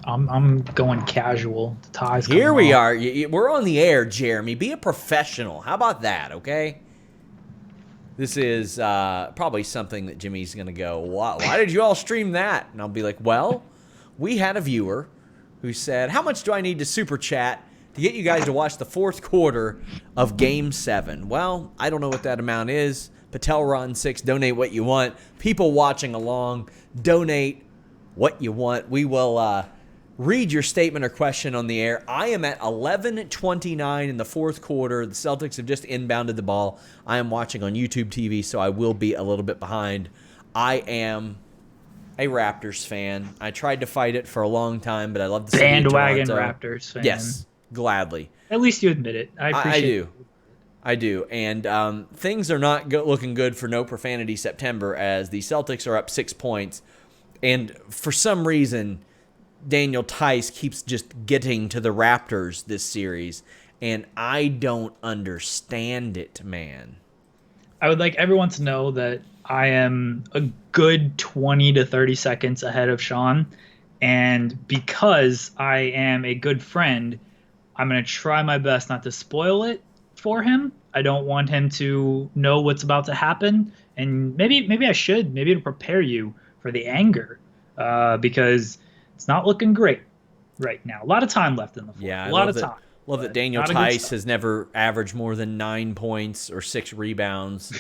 I'm going casual. The tie's Here coming we off. are. We're on the air, Jeremy. Be a professional. How about that, okay? This is probably something that Jimmy's going to go, why did you all stream that? And I'll be like, well, we had a viewer who said, how much do I need to super chat to get you guys to watch the fourth quarter of Game 7? Well, I don't know what that amount is. Patel Ron 6, donate what you want. People watching along, donate what you want. We will read your statement or question on the air. I am at 11:29 in the fourth quarter. The Celtics have just inbounded the ball. I am watching on YouTube TV, so I will be a little bit behind. I am a Raptors fan. I tried to fight it for a long time, but I love the city of Bandwagon Toronto. Raptors fan. Yes, gladly. At least you admit it. I appreciate it. I do. And things are not looking good for No Profanity September as the Celtics are up 6 points. And for some reason, Daniel Tice keeps just getting to the Raptors this series. And I don't understand it, man. I would like everyone to know that I am a good 20 to 30 seconds ahead of Sean. And because I am a good friend, I'm going to try my best not to spoil it for him. I don't want him to know what's about to happen. And maybe I should. Maybe to prepare you for the anger because it's not looking great right now. A lot of time left in the fourth. Yeah, a lot of time. Love that Daniel Tice has never averaged more than 9 points or 6 rebounds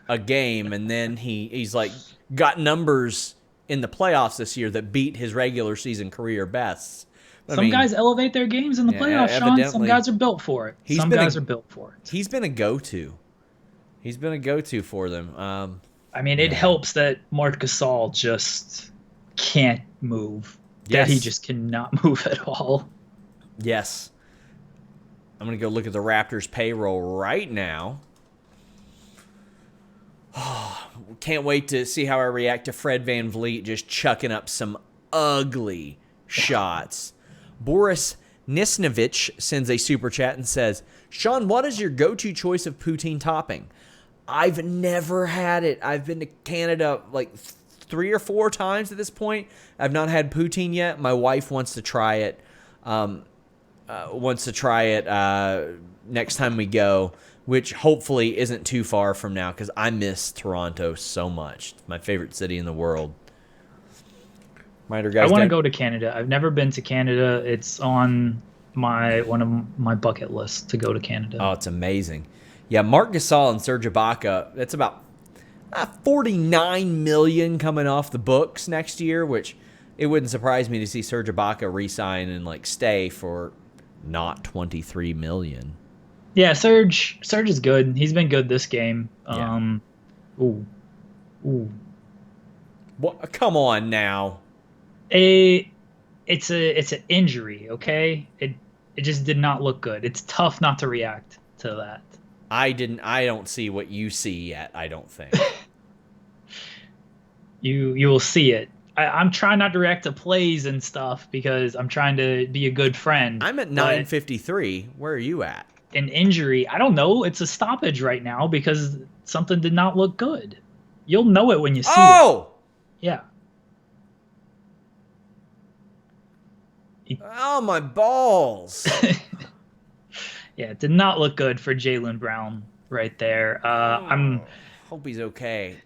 a game, and then he's like got numbers in the playoffs this year that beat his regular season career bests. Some guys elevate their games in the playoffs, Sean. Some guys are built for it. Some guys are built for it. He's been a go-to. He's been a go-to for them. I mean, it helps that Marc Gasol just can't move. Yes. That he just cannot move at all. Yes. I'm going to go look at the Raptors payroll right now. Can't wait to see how I react to Fred VanVleet just chucking up some ugly shots. Boris Nisnovich sends a super chat and says, Sean, what is your go-to choice of poutine topping? I've never had it. I've been to Canada like 3 or 4 times at this point. I've not had poutine yet. My wife wants to try it. Next time we go, which hopefully isn't too far from now because I miss Toronto so much. It's my favorite city in the world. I want to go to Canada. I've never been to Canada. It's on one of my bucket lists to go to Canada. Oh, it's amazing. Yeah, Marc Gasol and Serge Ibaka, that's about $49 million coming off the books next year, which it wouldn't surprise me to see Serge Ibaka re-sign and like stay for not $23 million. Yeah, Serge is good. He's been good this game. Yeah. Ooh. What? Come on now. It's an injury, okay? It just did not look good. It's tough not to react to that. I don't see what you see yet, I don't think. You will see it. I'm trying not to react to plays and stuff because I'm trying to be a good friend. I'm at 9:53. Where are you at? An injury, I don't know. It's a stoppage right now because something did not look good. You'll know it when you see it. Oh! Yeah. Oh, my balls. Yeah, it did not look good for Jaylen Brown right there. Hope he's okay.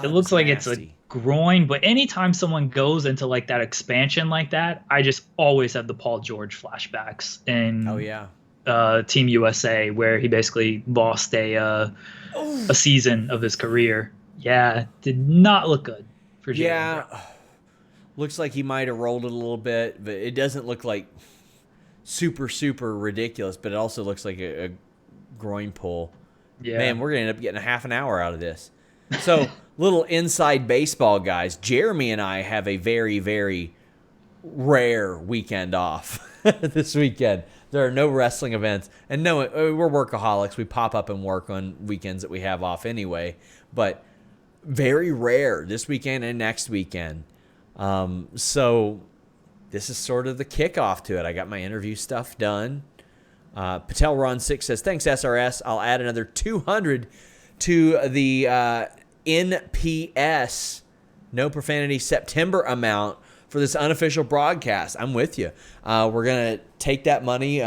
It looks like it's a groin, but anytime someone goes into like that expansion like that, I just always have the Paul George flashbacks in Team USA where he basically lost a season of his career. Yeah, did not look good for Jaylen Brown. Looks like he might have rolled it a little bit, but it doesn't look like super, super ridiculous, but it also looks like a groin pull. Yeah. Man, we're going to end up getting a half an hour out of this. So, little inside baseball, guys. Jeremy and I have a very, very rare weekend off this weekend. There are no wrestling events. And no, we're workaholics. We pop up and work on weekends that we have off anyway. But very rare this weekend and next weekend. So this is sort of the kickoff to it. I got my interview stuff done. Patel Ron 6 says, thanks, SRS. I'll add another 200 to the NPS, No Profanity September amount for this unofficial broadcast. I'm with you. We're going to take that money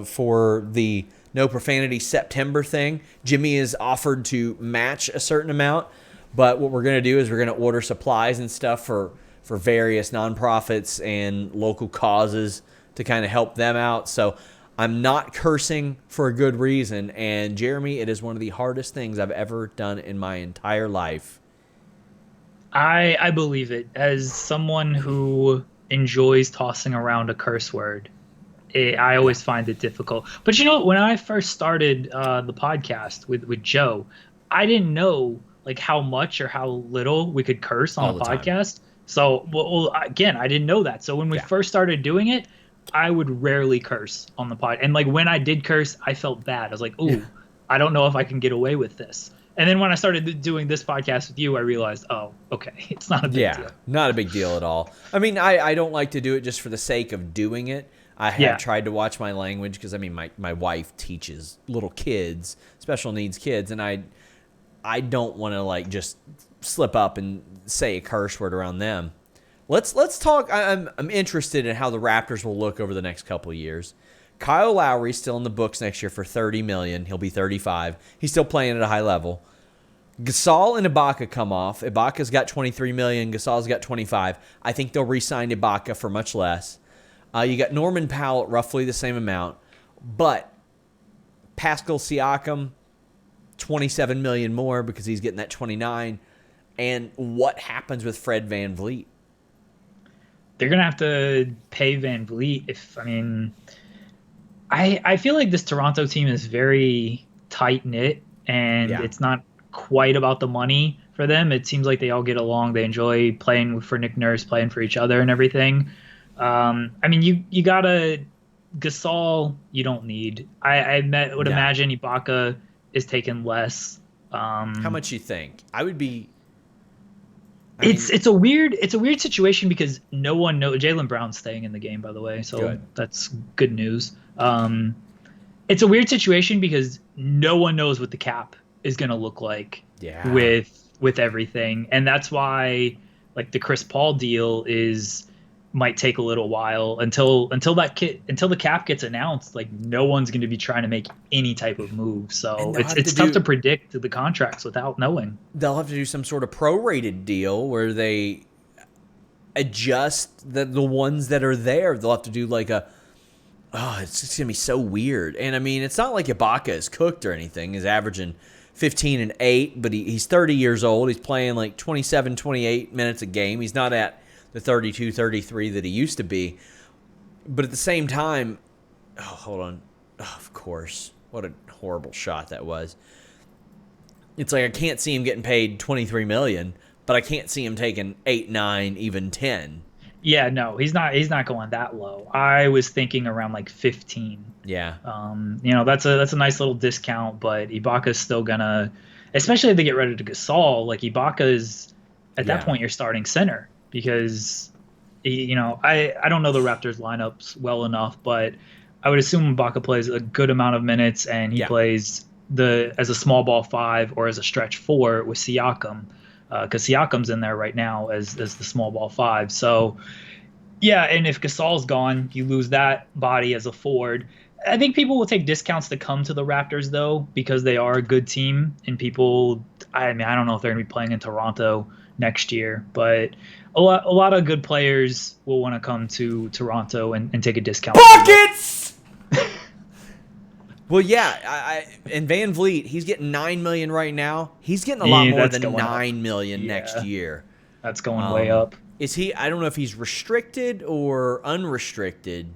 for the No Profanity September thing. Jimmy is offered to match a certain amount, but what we're going to do is we're going to order supplies and stuff for various nonprofits and local causes to kind of help them out. So I'm not cursing for a good reason. And Jeremy, it is one of the hardest things I've ever done in my entire life. I believe it. As someone who enjoys tossing around a curse word, I always find it difficult. But you know, when I first started the podcast with Joe, I didn't know like how much or how little we could curse on All a the time. podcast. So, well, again, I didn't know that. So when we first started doing it, I would rarely curse on the pod. And like when I did curse, I felt bad. I was like, "Ooh, I don't know if I can get away with this." And then when I started doing this podcast with you, I realized, oh, okay, it's not a big deal. Not a big deal at all. I mean, I don't like to do it just for the sake of doing it. I have tried to watch my language because, I mean, my wife teaches little kids, special needs kids, and I don't want to, like, just slip up and say a curse word around them. Let's talk. I'm interested in how the Raptors will look over the next couple of years. Kyle Lowry's still in the books next year for $30 million. He'll be 35. He's still playing at a high level. Gasol and Ibaka come off. Ibaka's got $23 million. Gasol's got $25. I think they'll re-sign Ibaka for much less. You got Norman Powell at roughly the same amount, but Pascal Siakam, $27 million more because he's getting that $29. And what happens with Fred VanVleet? They're gonna have to pay VanVleet. I feel like this Toronto team is very tight knit, and it's not quite about the money for them. It seems like they all get along. They enjoy playing for Nick Nurse, playing for each other, and everything. You gotta Gasol. You don't need. I would imagine Ibaka is taking less. How much you think? I would be. It's a weird situation because no one knows. Jaylen Brown's staying in the game, by the way, so that's good news. It's a weird situation because no one knows what the cap is going to look like with everything, and that's why like the Chris Paul deal might take a little while until the cap gets announced. Like no one's going to be trying to make any type of move, so it's tough to predict the contracts without knowing. They'll have to do some sort of prorated deal where they adjust the ones that are there. They'll have to do like it's just gonna be so weird. And I mean, it's not like Ibaka is cooked or anything. He's averaging 15 and 8, but he's 30 years old. He's playing like 27, 28 minutes a game. He's not at the 32, 33 that he used to be. But at the same time, hold on. Of course. What a horrible shot that was. It's like I can't see him getting paid $23 million, but I can't see him taking 8, 9, even 10. Yeah, no, he's not going that low. I was thinking around like 15. Yeah. That's a nice little discount, but Ibaka's still gonna, especially if they get rid of Gasol, like Ibaka is at that point you're starting center because I don't know the Raptors lineups well enough, but I would assume Ibaka plays a good amount of minutes and he plays as a small ball 5 or as a stretch 4 with Siakam. Because Siakam's in there right now as the small ball 5. So, and if Gasol's gone, you lose that body as a forward. I think people will take discounts to come to the Raptors, though, because they are a good team. And I don't know if they're going to be playing in Toronto next year. But a lot of good players will want to come to Toronto and take a discount. Buckets! Well, and VanVleet, he's getting $9 million right now. He's getting a lot more than $9 million next year. That's going way up. Is he? I don't know if he's restricted or unrestricted.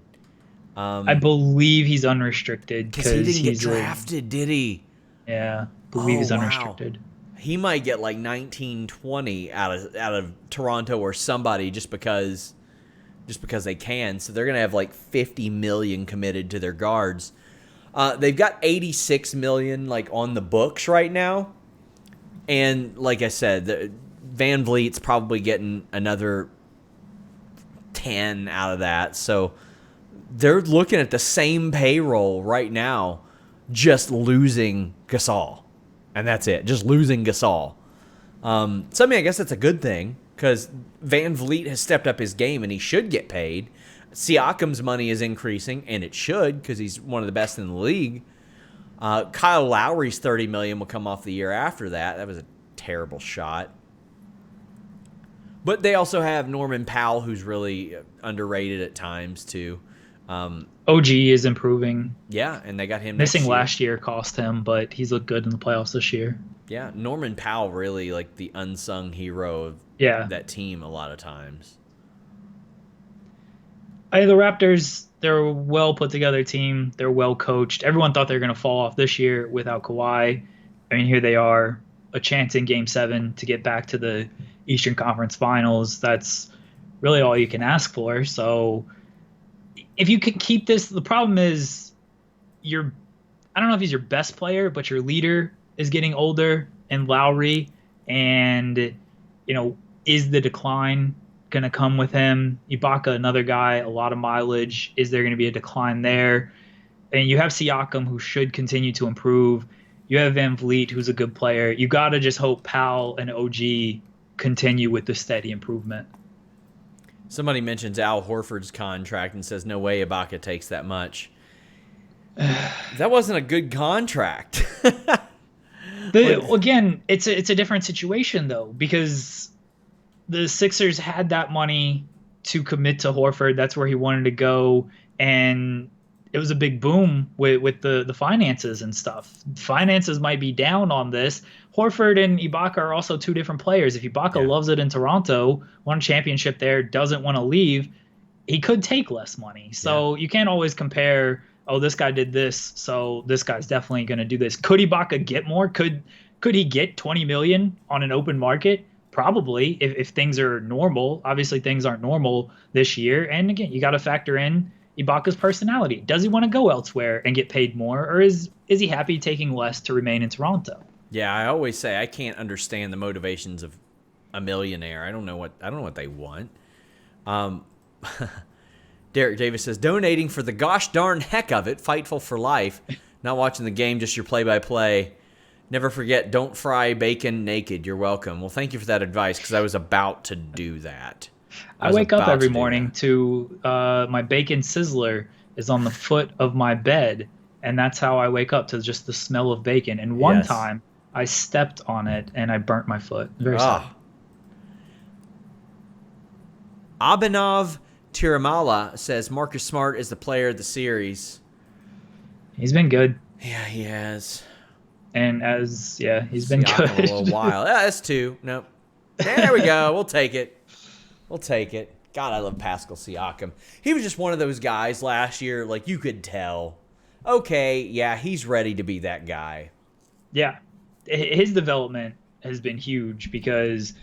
I believe he's unrestricted because he didn't get drafted, did he? Yeah, I believe he's unrestricted. He might get like 19, 20 out of Toronto or somebody just because they can. So they're gonna have like $50 million committed to their guards. They've got $86 million like on the books right now, and like I said, VanVleet's probably getting another 10 out of that. So they're looking at the same payroll right now, just losing Gasol, and that's it. Just losing Gasol. I guess that's a good thing because Van Vliet has stepped up his game and he should get paid. Siakam's money is increasing, and it should because he's one of the best in the league. Kyle Lowry's $30 million will come off the year after that. That was a terrible shot. But they also have Norman Powell, who's really underrated at times too. OG is improving. Yeah, and they got him Missing next year. last year cost him, but he's looked good in the playoffs this year. Yeah, Norman Powell really like the unsung hero of that team a lot of times. The Raptors, they're a well put together team. They're well coached. Everyone thought they were going to fall off this year without Kawhi. I mean, here they are, a chance in Game 7 to get back to the Eastern Conference Finals. That's really all you can ask for. So if you can keep this, the problem is I don't know if he's your best player, but your leader is getting older in Lowry. And, is the decline going to come with him? Ibaka, another guy, a lot of mileage. Is there going to be a decline there? And you have Siakam, who should continue to improve. You have Van Vliet, who's a good player. You got to just hope Powell and OG continue with the steady improvement. Somebody mentions Al Horford's contract and says, no way Ibaka takes that much. That wasn't a good contract. Again, it's a different situation, though, because the Sixers had that money to commit to Horford. That's where he wanted to go. And it was a big boom with the finances and stuff. Finances might be down on this. Horford and Ibaka are also two different players. If Ibaka loves it in Toronto, won a championship there, doesn't want to leave, he could take less money. So you can't always compare, this guy did this, so this guy's definitely going to do this. Could Ibaka get more? Could he get $20 million on an open market? Probably, if things are normal. Obviously, things aren't normal this year. And again, you got to factor in Ibaka's personality. Does he want to go elsewhere and get paid more, or is he happy taking less to remain in Toronto? Yeah, I always say I can't understand the motivations of a millionaire. I don't know what they want. Derek Davis says, donating for the gosh darn heck of it, Fightful for life. Not watching the game, just your play-by-play. Never forget, don't fry bacon naked. You're welcome. Well, thank you for that advice, because I was about to do that. I wake up every morning to my bacon sizzler is on the foot of my bed, and that's how I wake up, to just the smell of bacon. And one time, I stepped on it, and I burnt my foot. Very sad. Abhinav Tiramala says, Marcus Smart is the player of the series. He's been good. Yeah, he has. And he's been good. A little while. Yeah, that's two. Nope. There we go. We'll take it. God, I love Pascal Siakam. He was just one of those guys last year, like you could tell, okay, yeah, he's ready to be that guy. Yeah. His development has been huge, because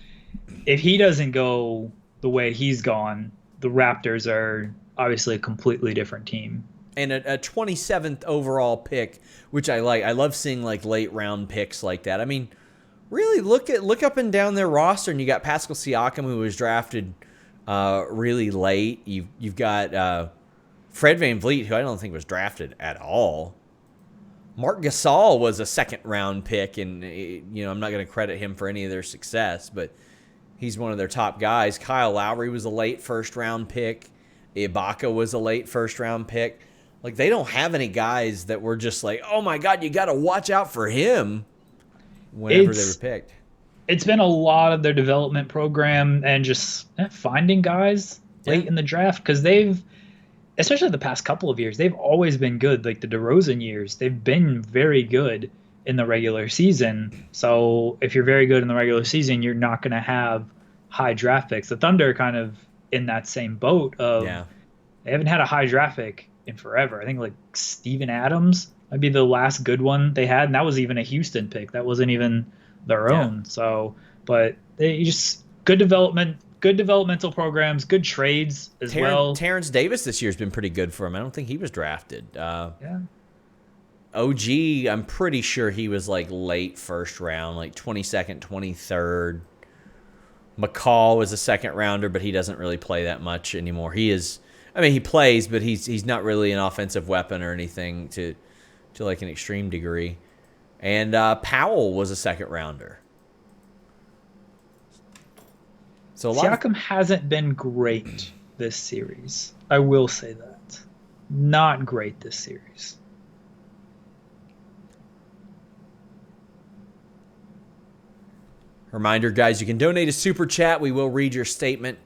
if he doesn't go the way he's gone, the Raptors are obviously a completely different team. And a 27th overall pick, which I like. I love seeing like late round picks like that. I mean, really look up and down their roster, and you got Pascal Siakam, who was drafted really late. You've got Fred VanVleet, who I don't think was drafted at all. Marc Gasol was a second round pick, and I'm not going to credit him for any of their success, but he's one of their top guys. Kyle Lowry was a late first round pick. Ibaka was a late first round pick. Like, they don't have any guys that were just like, oh my God, you got to watch out for him whenever they were picked. It's been a lot of their development program and just finding guys late in the draft, because they've, especially the past couple of years, they've always been good. Like the DeRozan years, they've been very good in the regular season. So if you're very good in the regular season, you're not going to have high draft picks. The Thunder are kind of in that same boat of they haven't had a high draft pick in forever. I think like Steven Adams might be the last good one they had, and that was even a Houston pick. That wasn't even their own. So, but they just good developmental programs, good trades as well. Terrence Davis this year has been pretty good for him. I don't think he was drafted. OG, I'm pretty sure he was like late first round, like 22nd, 23rd. McCall was a second rounder, but he doesn't really play that much anymore. He plays, but he's not really an offensive weapon or anything to like an extreme degree. And Powell was a second rounder. So a lot of Siakam hasn't been great this series. I will say that. Not great this series. reminder, guys, you can donate a super chat. We will read your statement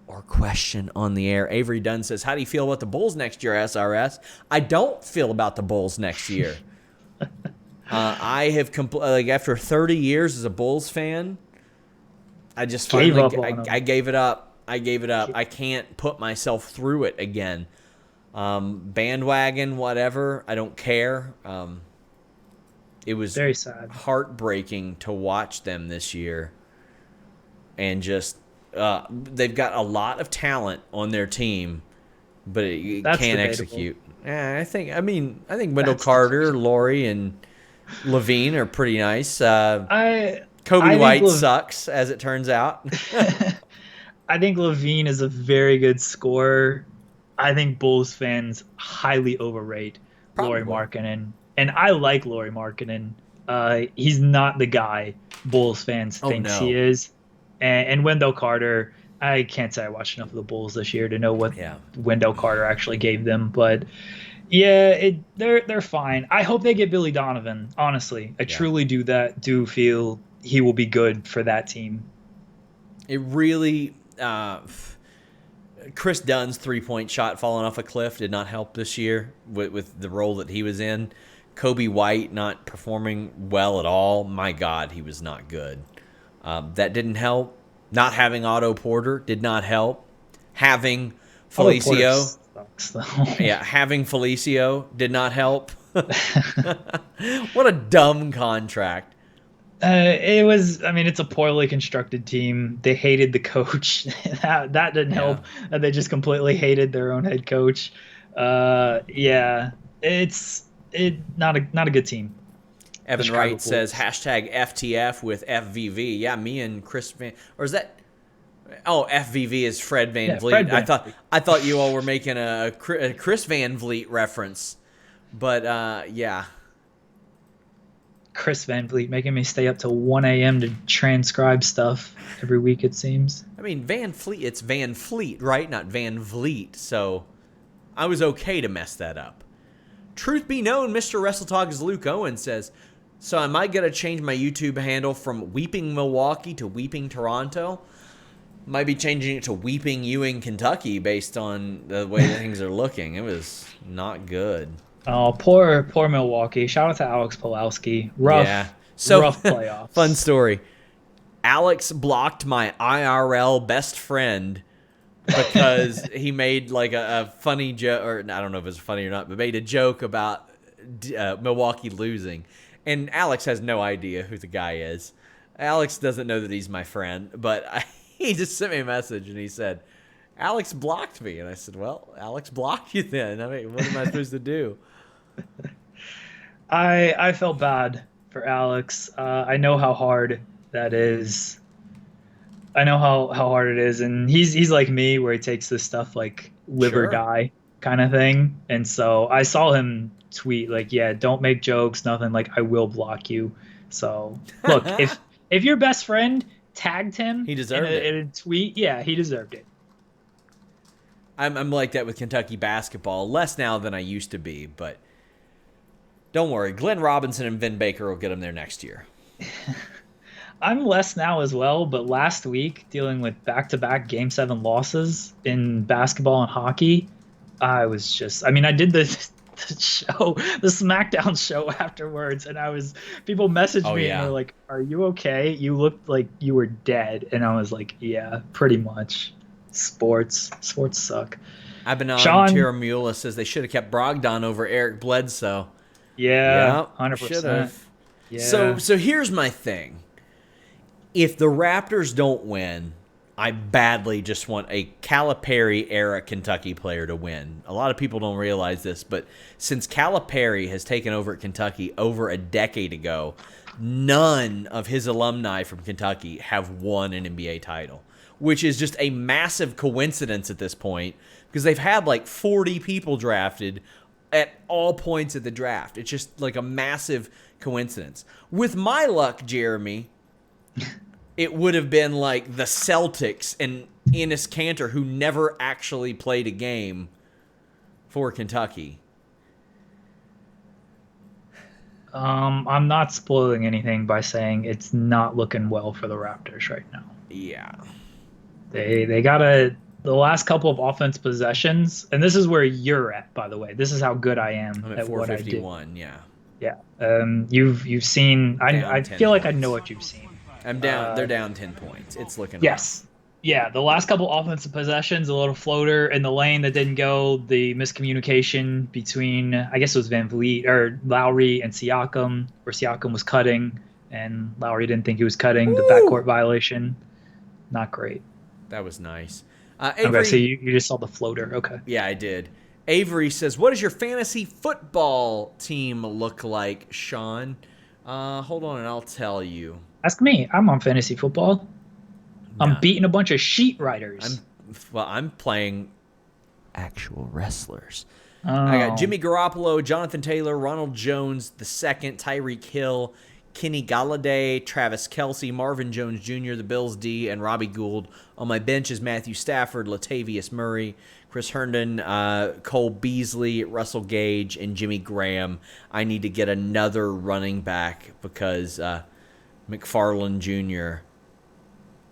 or question on the air. Avery Dunn says, how do you feel about the Bulls next year, SRS? I don't feel about the Bulls next year. I have after 30 years as a Bulls fan, I just Gave finally up on him. I gave it up. I gave it up. I can't put myself through it again. Bandwagon, whatever. I don't care. It was Very sad. heartbreaking to watch them this year, and just they've got a lot of talent on their team, but it That's can't debatable. execute. I think Wendell That's Carter, Laurie, and Levine are pretty nice. I Kobe I White think sucks, as it turns out. I think Levine is a very good scorer. I think Bulls fans highly overrate Lauri Probably. Markkanen, and I like Lauri Markkanen. He's not the guy Bulls fans Oh thinks he no. is. And Wendell Carter, I can't say I watched enough of the Bulls this year to know what Yeah. Wendell Carter actually gave them, but yeah, they're fine. I hope they get Billy Donovan. Honestly, I Yeah. truly do feel he will be good for that team. It really. Chris Dunn's 3-point shot falling off a cliff did not help this year with the role that he was in. Kobe White not performing well at all. My God, he was not good. That didn't help. Not having Otto Porter did not help. Having Felicio. Sucks, though. Yeah, having Felicio did not help. What a dumb contract. It was. I mean, it's a poorly constructed team. They hated the coach. That didn't help. They just completely hated their own head coach. Yeah, it's not a good team. Evan Chicago Wright says Bulls. hashtag FTF with FVV. Yeah, me and Chris Van, or is that? Oh, FVV is Fred Van Yeah, Vliet. Fred Van I thought you all were making a Chris Van Vliet reference, but yeah. Chris Van Vliet making me stay up till 1 a.m. to transcribe stuff every week. It seems. I mean Van Fleet. It's Van Fleet, right? Not Van Vliet. So I was okay to mess that up. Truth be known, Mr. WrestleTalk's Luke Owen says, so I might gotta change my YouTube handle from Weeping Milwaukee to Weeping Toronto. Might be changing it to Weeping Ewing, Kentucky, based on the way that things are looking. It was not good. Oh, poor Milwaukee. Shout out to Alex Pulowski. Rough, Yeah. So, rough playoffs. Fun story. Alex blocked my IRL best friend because he made like a funny joke, or I don't know if it's funny or not, but made a joke about Milwaukee losing. And Alex has no idea who the guy is. Alex doesn't know that he's my friend, but he just sent me a message and he said, Alex blocked me. And I said, well, Alex blocked you then. I mean, what am I supposed to do? I felt bad for Alex. I know how hard that is. I know how hard it is, and he's like me, where he takes this stuff like live or Sure. die kind of thing. And so I saw him tweet like, "Yeah, don't make jokes, nothing. Like, I will block you." So look, if your best friend tagged him He deserved it. in a tweet, yeah, he deserved it. I'm like that with Kentucky basketball. Less now than I used to be, but don't worry. Glenn Robinson and Vin Baker will get them there next year. I'm less now as well, but last week dealing with back-to-back Game 7 losses in basketball and hockey, I did the show, the SmackDown show afterwards, and people messaged me and were like, "Are you okay? You looked like you were dead." And I was like, "Yeah, pretty much. Sports suck." Abenon Tiramula says they should have kept Brogdon over Eric Bledsoe. Yeah, Yep, 100%. should have. Yeah. So here's my thing. If the Raptors don't win, I badly just want a Calipari era Kentucky player to win. A lot of people don't realize this, but since Calipari has taken over at Kentucky over a decade ago, none of his alumni from Kentucky have won an NBA title, which is just a massive coincidence at this point because they've had like 40 people drafted at all points of the draft. It's just like a massive coincidence. With my luck, Jeremy, it would have been like the Celtics and Enes Kanter, who never actually played a game for Kentucky. I'm not spoiling anything by saying it's not looking well for the Raptors right now. Yeah. They got the last couple of offense possessions, and this is where you're at, by the way. This is how good I am I'm at at what I do. 451, yeah. Yeah. You've seen. Down I 10 feel like I know points. what you've seen. I'm down. They're down 10 points. It's looking rough. Yes. Yeah, the last couple offensive possessions, a little floater in the lane that didn't go, the miscommunication between, I guess it was Van Vliet or Lowry and Siakam, where Siakam was cutting and Lowry didn't think he was cutting, the backcourt violation. Not great. That was nice. Okay, Avery, so you just saw the floater. Okay. yeah, I did. Avery says, what does your fantasy football team look like, Sean? Hold on and I'll tell you. Ask me. I'm on fantasy football. I'm Nah. beating a bunch of sheet writers. I'm playing actual wrestlers. Oh. I got Jimmy Garoppolo, Jonathan Taylor, Ronald Jones the second, Tyreek Hill, Kenny Galladay, Travis Kelce, Marvin Jones Jr., the Bills D, and Robbie Gould. On my bench is Matthew Stafford, Latavius Murray, Chris Herndon, Cole Beasley, Russell Gage, and Jimmy Graham. I need to get another running back because McFarland Jr.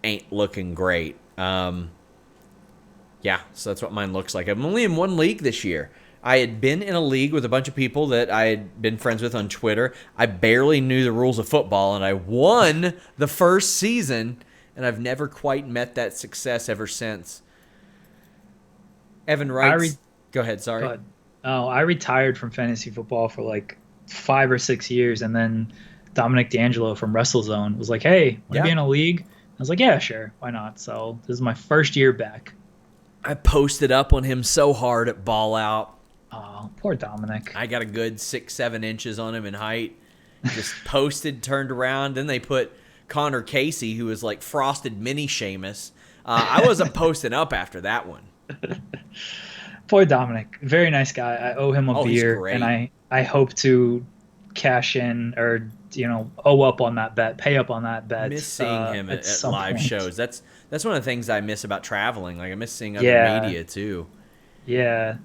ain't looking great. Yeah, so that's what mine looks like. I'm only in one league this year. I had been in a league with a bunch of people that I had been friends with on Twitter. I barely knew the rules of football, and I won the first season, and I've never quite met that success ever since. Evan writes... Go ahead, sorry. Go ahead. Oh, I retired from fantasy football for like 5 or 6 years, and then Dominic D'Angelo from WrestleZone was like, hey, want to be in a league? I was like, yeah, sure, why not? So this is my first year back. I posted up on him so hard at Ball Out. Oh, poor Dominic. I got a good 6-7 inches on him in height. Just posted, turned around. Then they put Connor Casey, who was like frosted mini Sheamus. I wasn't posting up after that one. Poor Dominic. Very nice guy. I owe him a beer, great. and I hope to cash in or owe up on that bet, pay up on that bet. Miss seeing him at live point. shows. That's one of the things I miss about traveling. Like I miss seeing other media too. Yeah.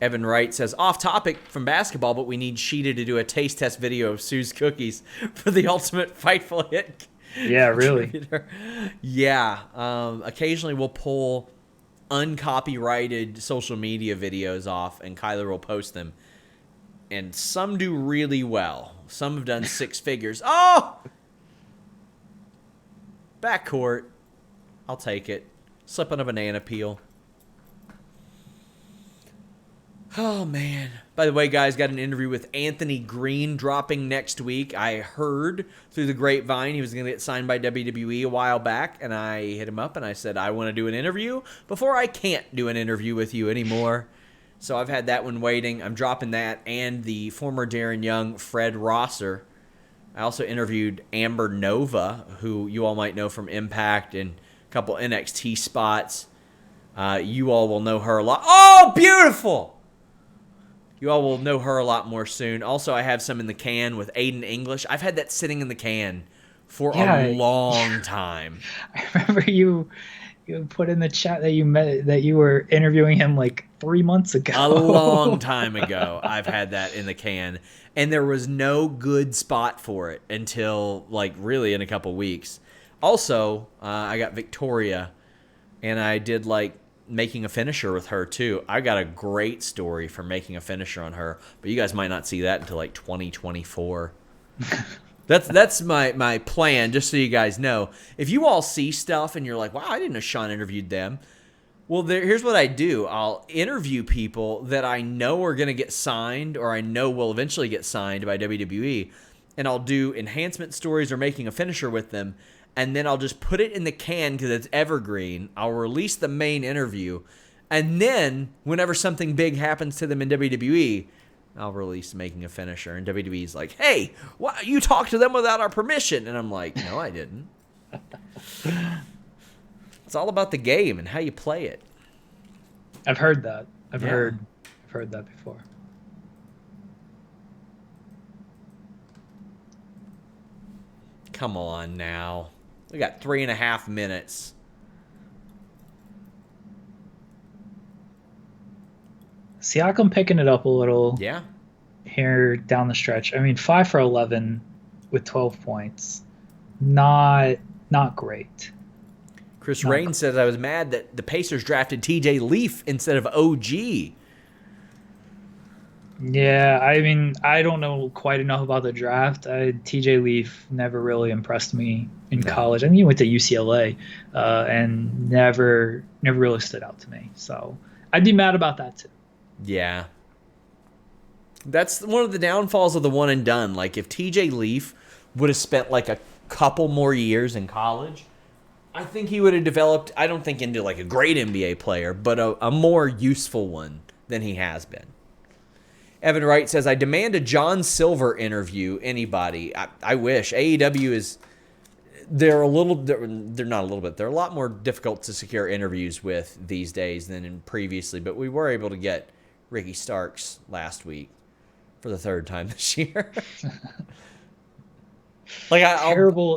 Evan Wright says, off topic from basketball, but we need Sheeta to do a taste test video of Sue's cookies for the ultimate Fightful Hit. Yeah, really. Yeah. Occasionally we'll pull uncopyrighted social media videos off, and Kyler will post them. And some do really well. Some have done 6 figures. Oh! Backcourt. I'll take it. Slip on a banana peel. Oh, man. By the way, guys, got an interview with Anthony Green dropping next week. I heard through the grapevine he was going to get signed by WWE a while back, and I hit him up and I said, I want to do an interview before I can't do an interview with you anymore. So I've had that one waiting. I'm dropping that and the former Darren Young, Fred Rosser. I also interviewed Amber Nova, who you all might know from Impact and a couple NXT spots. You all will know her a lot. Oh, beautiful! You all will know her a lot more soon. Also, I have some in the can with Aiden English. I've had that sitting in the can for a long time. I remember you put in the chat that you were interviewing him like 3 months ago. A long time ago, I've had that in the can. And there was no good spot for it until, like, really in a couple weeks. Also, I got Victoria, and I did, like, making a finisher with her, too. I got a great story for making a finisher on her, but you guys might not see that until, like, 2024. That's my plan, just so you guys know. If you all see stuff and you're like, wow, I didn't know Sean interviewed them. Well, here's what I do. I'll interview people that I know are going to get signed or I know will eventually get signed by WWE, and I'll do enhancement stories or making a finisher with them, and then I'll just put it in the can because it's evergreen. I'll release the main interview, and then whenever something big happens to them in WWE, I'll release making a finisher. And WWE's like, hey, you talked to them without our permission. And I'm like, no, I didn't. It's all about the game and how you play it. I've heard that. I've heard that before. Come on now. We got 3.5 minutes. Siakam picking it up a little Yeah. here down the stretch. I mean, 5 for 11 with 12 points. Not great. Chris Rain says, I was mad that the Pacers drafted TJ Leaf instead of OG. Yeah, I mean, I don't know quite enough about the draft. TJ Leaf never really impressed me in college. I think he went to UCLA, and never really stood out to me. So I'd be mad about that too. Yeah. That's one of the downfalls of the one and done. Like, if TJ Leaf would have spent like a couple more years in college, I think he would have developed, I don't think into like a great NBA player, but a more useful one than he has been. Evan Wright says, I demand a John Silver interview. Anybody. I wish. AEW is, they're not a little bit, they're a lot more difficult to secure interviews with these days than in previously, but we were able to get Ricky Starks last week for the third time this year. Like,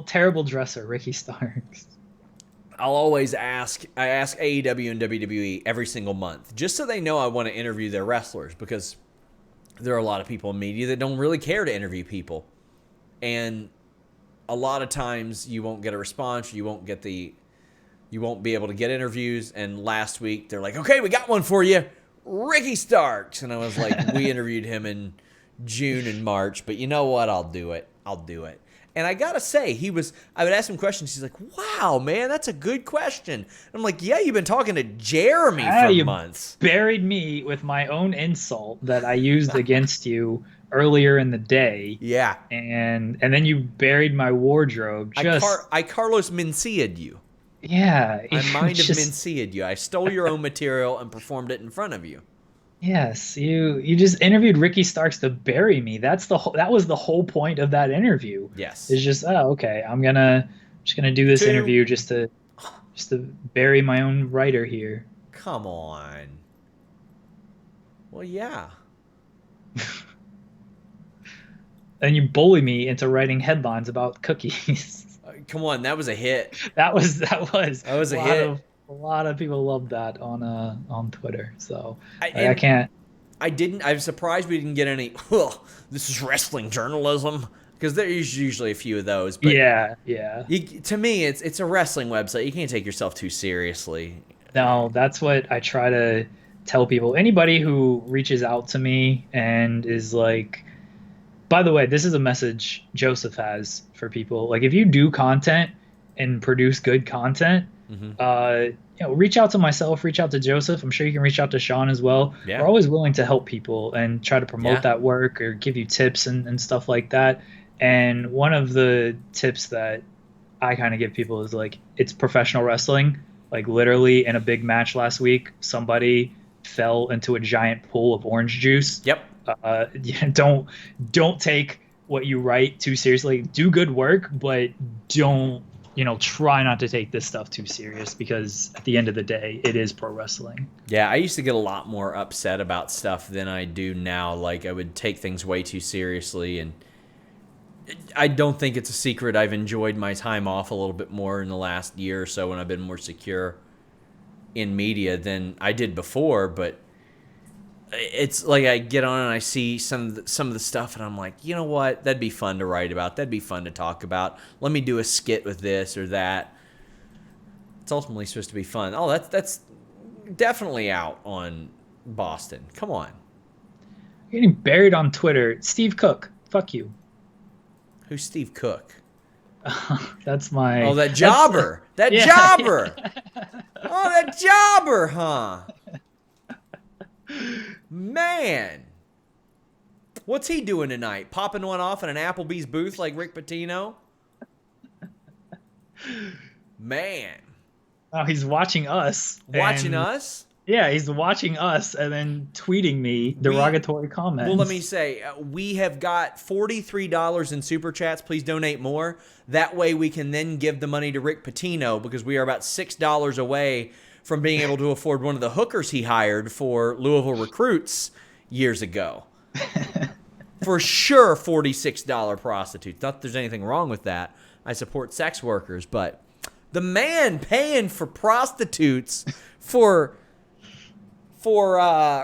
terrible dresser, Ricky Starks. I'll always ask AEW and WWE every single month, just so they know I want to interview their wrestlers, because there are a lot of people in media that don't really care to interview people. And a lot of times you won't get a response, you won't be able to get interviews. And last week they're like, okay, we got one for you, Ricky Starks. And I was like, we interviewed him in June and March, but you know what? I'll do it. And I got to say, I would ask him questions. He's like, wow, man, that's a good question. And I'm like, yeah, you've been talking to Jeremy for months. Buried me with my own insult that I used against you earlier in the day. Yeah. And then you buried my wardrobe. I Carlos Mencia'd you. Yeah. I might have Mencia'd you. I stole your own material and performed it in front of you. Yes, you just interviewed Ricky Starks to bury me. That was the whole point of that interview. Yes. It's just, okay, I'm just gonna do this interview just to bury my own writer here. Come on. Well, yeah. And you bully me into writing headlines about cookies. Come on, that was a hit. That was a hit. A lot of people loved that on Twitter. So I can't. I'm surprised we didn't get any. This is wrestling journalism, because there's usually a few of those. But yeah. To me, it's a wrestling website. You can't take yourself too seriously. No, that's what I try to tell people. Anybody who reaches out to me and is like, by the way, this is a message Joseph has for people. Like, if you do content and produce good content, reach out to myself, reach out to Joseph. I'm sure you can reach out to Sean as well. Yeah. We're always willing to help people and try to promote that work or give you tips and stuff like that. And one of the tips that I kind of give people is, like, it's professional wrestling. Like, literally in a big match last week, somebody fell into a giant pool of orange juice. Yep. Don't take what you write too seriously. Do good work, but don't, try not to take this stuff too serious, because at the end of the day, it is pro wrestling. Yeah, I used to get a lot more upset about stuff than I do now. Like, I would take things way too seriously, and I don't think it's a secret. I've enjoyed my time off a little bit more in the last year or so when I've been more secure in media than I did before, but it's like I get on and I see some of the stuff, and I'm like, you know what? That'd be fun to write about. That'd be fun to talk about. Let me do a skit with this or that. It's ultimately supposed to be fun. Oh, that's definitely out on Boston. Come on. You're getting buried on Twitter. Steve Cook. Fuck you. Who's Steve Cook? That's my... Oh, that jobber. Jobber. Oh, that jobber, huh? Man. What's he doing tonight? Popping one off in an Applebee's booth like Rick Pitino? Man. Oh, he's watching us. Watching us? Yeah, he's watching us and then tweeting me derogatory comments. Well, let me say, we have got $43 in Super Chats. Please donate more. That way we can then give the money to Rick Pitino, because we are about $6 away from being able to afford one of the hookers he hired for Louisville recruits years ago. For sure, $46 prostitutes. Not that there's anything wrong with that, I support sex workers, but the man paying for prostitutes for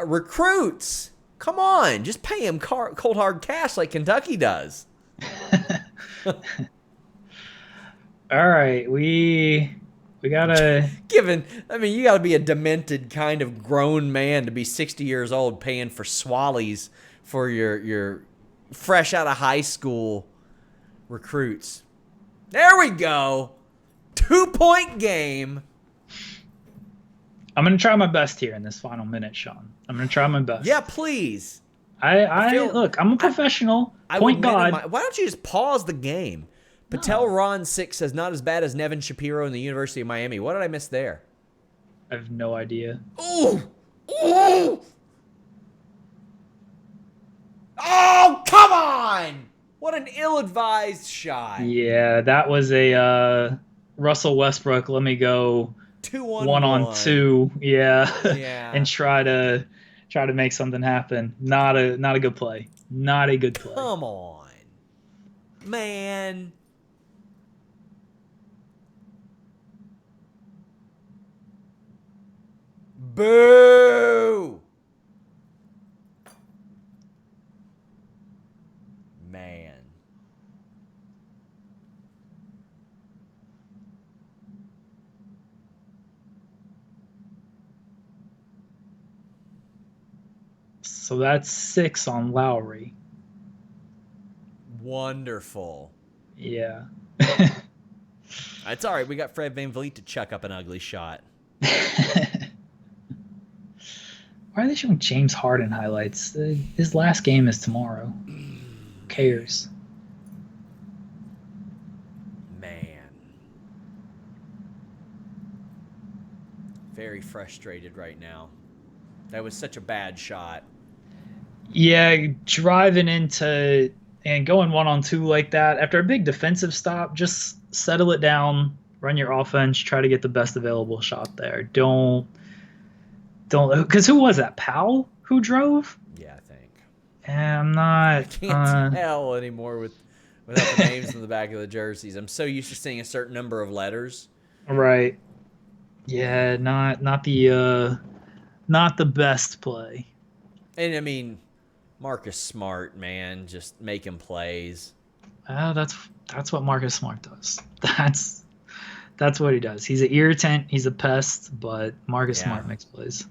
recruits. Come on, just pay him cold hard cash like Kentucky does. All right, we gotta. You gotta be a demented kind of grown man to be 60 years old paying for swallies for your fresh out of high school recruits. There we go. 2-point game. I'm gonna try my best here in this final minute, Sean. I'm gonna try my best. Yeah, please. Look, I'm a professional. Point guard. Why don't you just pause the game? Patel Ron 6 says not as bad as Nevin Shapiro in the University of Miami. What did I miss there? I have no idea. Ooh! Ooh! Oh, come on! What an ill-advised shot. Yeah, that was a Russell Westbrook. Let me go 1-on-2. Yeah. And try to make something happen. Not a good play. Not a good play. Come on, man. Boo! Man. So that's 6 on Lowry. Wonderful. Yeah. It's all right. We got Fred VanVleet to chuck up an ugly shot. Why are they showing James Harden highlights? His last game is tomorrow. Who cares? Man. Very frustrated right now. That was such a bad shot. Yeah, driving into and going 1-on-2 like that after a big defensive stop, just settle it down, run your offense, try to get the best available shot there. Don't because who was that? Powell who drove? Yeah, I think. I'm not. I can't tell anymore without the names in the back of the jerseys. I'm so used to seeing a certain number of letters. Right. Yeah, not the best play. And I mean, Marcus Smart, man, just making plays. That's what Marcus Smart does. That's what he does. He's an irritant. He's a pest, but Marcus Smart makes plays.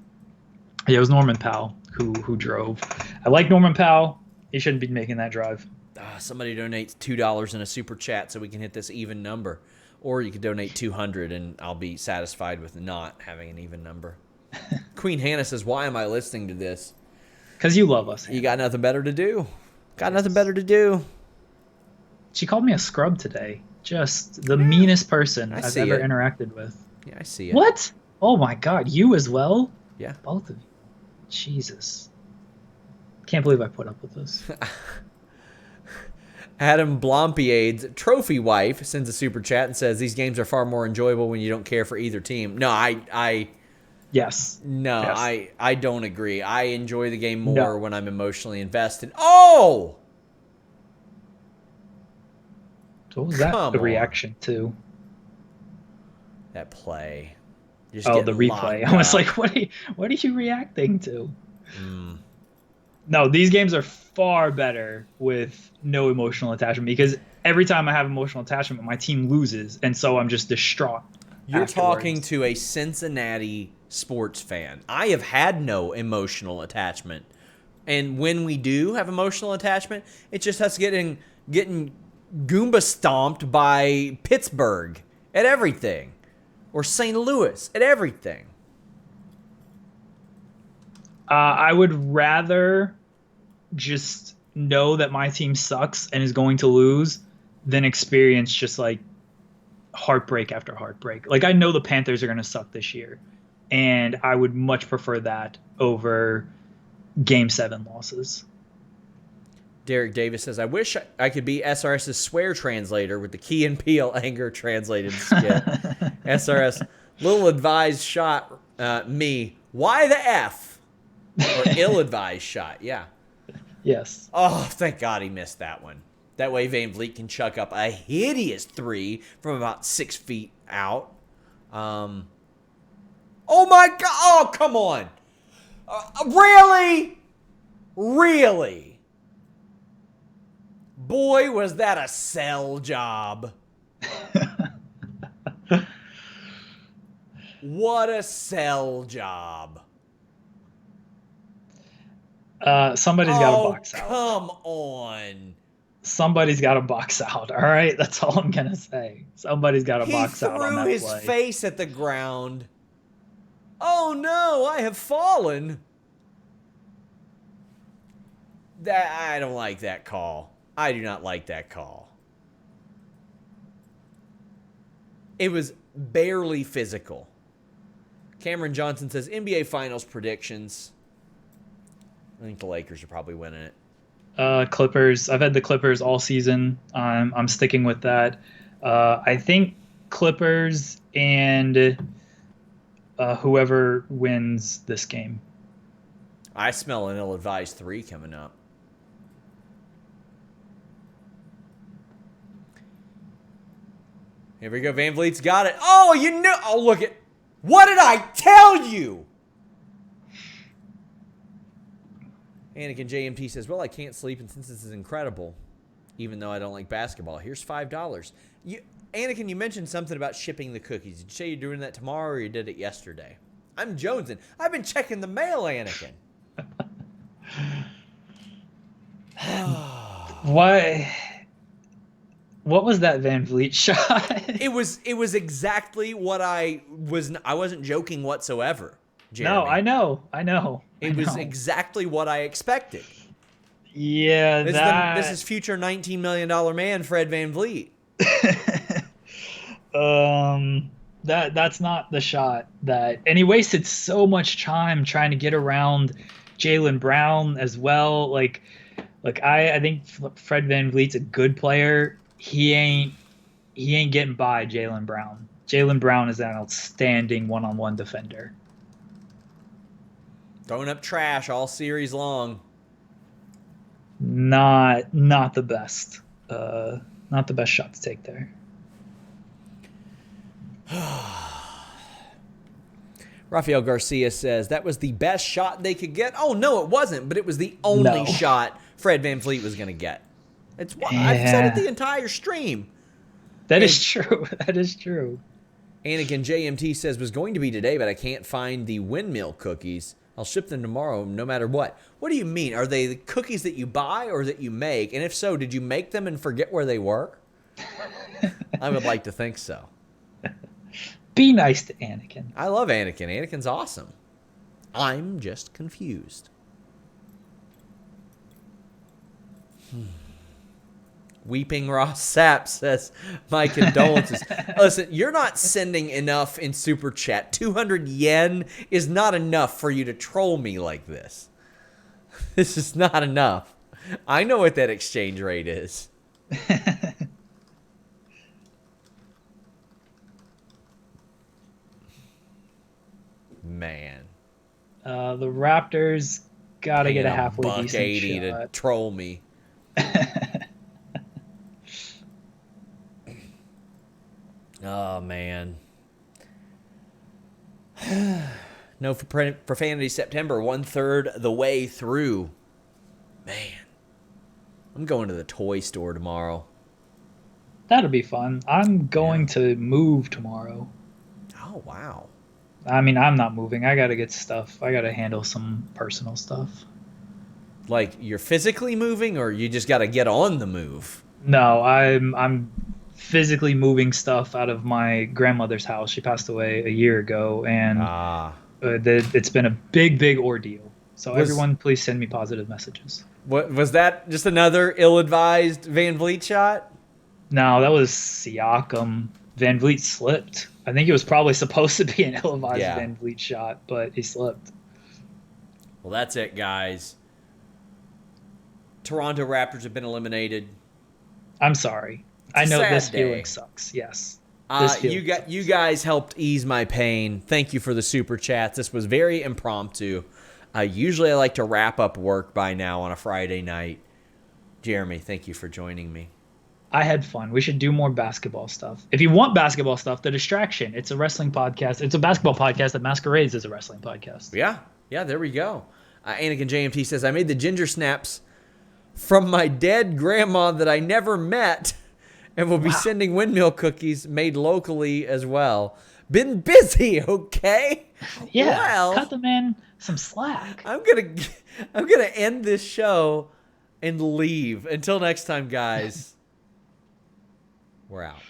Yeah, it was Norman Powell who drove. I like Norman Powell. He shouldn't be making that drive. Somebody donates $2 in a super chat so we can hit this even number. Or you could donate $200 and I'll be satisfied with not having an even number. Queen Hannah says, why am I listening to this? Because you love us. Hannah. You got nothing better to do. Got nothing better to do. She called me a scrub today. Just the meanest person I've ever interacted with. Yeah, I see it. What? Oh my God, you as well? Yeah. Both of you. Jesus. Can't believe I put up with this. Adam Blompiades, trophy wife, sends a super chat and says these games are far more enjoyable when you don't care for either team. No, Yes. No, yes. I don't agree. I enjoy the game more when I'm emotionally invested. Oh! So what was that the reaction to? That play. The replay. I was like, what are you reacting to? No, these games are far better with no emotional attachment because every time I have emotional attachment, my team loses, and so I'm just distraught. You're afterwards. Talking to a Cincinnati sports fan. I have had no emotional attachment. And when we do have emotional attachment, it's just us getting Goomba stomped by Pittsburgh at everything. Or St. Louis at everything. I would rather just know that my team sucks and is going to lose than experience just like heartbreak after heartbreak. Like I know the Panthers are going to suck this year, and I would much prefer that over Game 7 losses. Derek Davis says, I wish I could be SRS's swear translator with the Key and Peele anger translated skit. SRS, little advised shot, me. Why the F? Or ill-advised shot, yeah. Yes. Oh, thank God he missed that one. That way Van Vliet can chuck up a hideous 3 from about 6 feet out. Oh my God. Oh, come on. Really? Really? Boy, was that a sell job. What a sell job. Somebody's got to box out. Come on. Somebody's got to box out. All right, that's all I'm gonna say. Somebody's got to box out on that He threw his play. face at the ground. Oh no, I have fallen. I don't like that call. I do not like that call. It was barely physical. Cameron Johnson says NBA Finals predictions. I think the Lakers are probably winning it. Clippers. I've had the Clippers all season. I'm sticking with that. I think Clippers and whoever wins this game. I smell an ill-advised 3 coming up. Here we go. Van Vliet's got it. Oh, you know. Oh, look at. What did I tell you? Anakin JMT says, well, I can't sleep, and since this is incredible, even though I don't like basketball, here's $5. Anakin, you mentioned something about shipping the cookies. Did you say you're doing that tomorrow, or you did it yesterday? I'm jonesing. I've been checking the mail, Anakin. What was that Van Vliet shot? It was exactly what I wasn't joking whatsoever, Jeremy. No, I know. It was exactly what I expected. Yeah, This is future $19 million man, Fred Van Vliet. That's not the shot and he wasted so much time trying to get around Jaylen Brown as well. Like I think Fred Van Vliet's a good player. He ain't getting by Jaylen Brown. Jaylen Brown is an outstanding one-on-one defender. Throwing up trash all series long. Not the best. Not the best shot to take there. Rafael Garcia says that was the best shot they could get. Oh no, it wasn't, but it was the only shot Fred Van Vliet was going to get. It's what I've said it the entire stream. That is true. That is true. Anakin JMT says was going to be today, but I can't find the windmill cookies. I'll ship them tomorrow no matter what. What do you mean? Are they the cookies that you buy or that you make? And if so, did you make them and forget where they were? I would like to think so. Be nice to Anakin. I love Anakin. Anakin's awesome. I'm just confused. Weeping Ross Sapp says, my condolences. Listen, you're not sending enough in Super Chat. 200 yen is not enough for you to troll me like this. This is not enough. I know what that exchange rate is. Man. The Raptors got to get a halfway decent $1.80 to troll me. Oh, man. No Profanity September, 1/3 the way through. Man. I'm going to the toy store tomorrow. That'll be fun. I'm going to move tomorrow. Oh, wow. I mean, I'm not moving. I got to get stuff. I got to handle some personal stuff. Like, you're physically moving, or you just got to get on the move? No, I'm physically moving stuff out of my grandmother's house. She passed away a year ago, and it's been a big ordeal. So everyone, please send me positive messages. What was that? Just another ill-advised Van Vliet shot? No, that was Siakam. Van Vliet slipped. I think it was probably supposed to be an ill-advised Van Vliet shot, but he slipped. Well, that's it, guys. Toronto Raptors have been eliminated. I'm sorry. I know this feeling sucks. Yes. You guys helped ease my pain. Thank you for the super chats. This was very impromptu. Usually I like to wrap up work by now on a Friday night. Jeremy, thank you for joining me. I had fun. We should do more basketball stuff. If you want basketball stuff, The Distraction. It's a wrestling podcast. It's a basketball podcast that masquerades as a wrestling podcast. Yeah, there we go. Anakin JMT says, I made the ginger snaps from my dead grandma that I never met and will be sending windmill cookies made locally as well. Been busy, okay? Yeah, well, cut the man some slack. I'm gonna end this show and leave. Until next time, guys. We're out.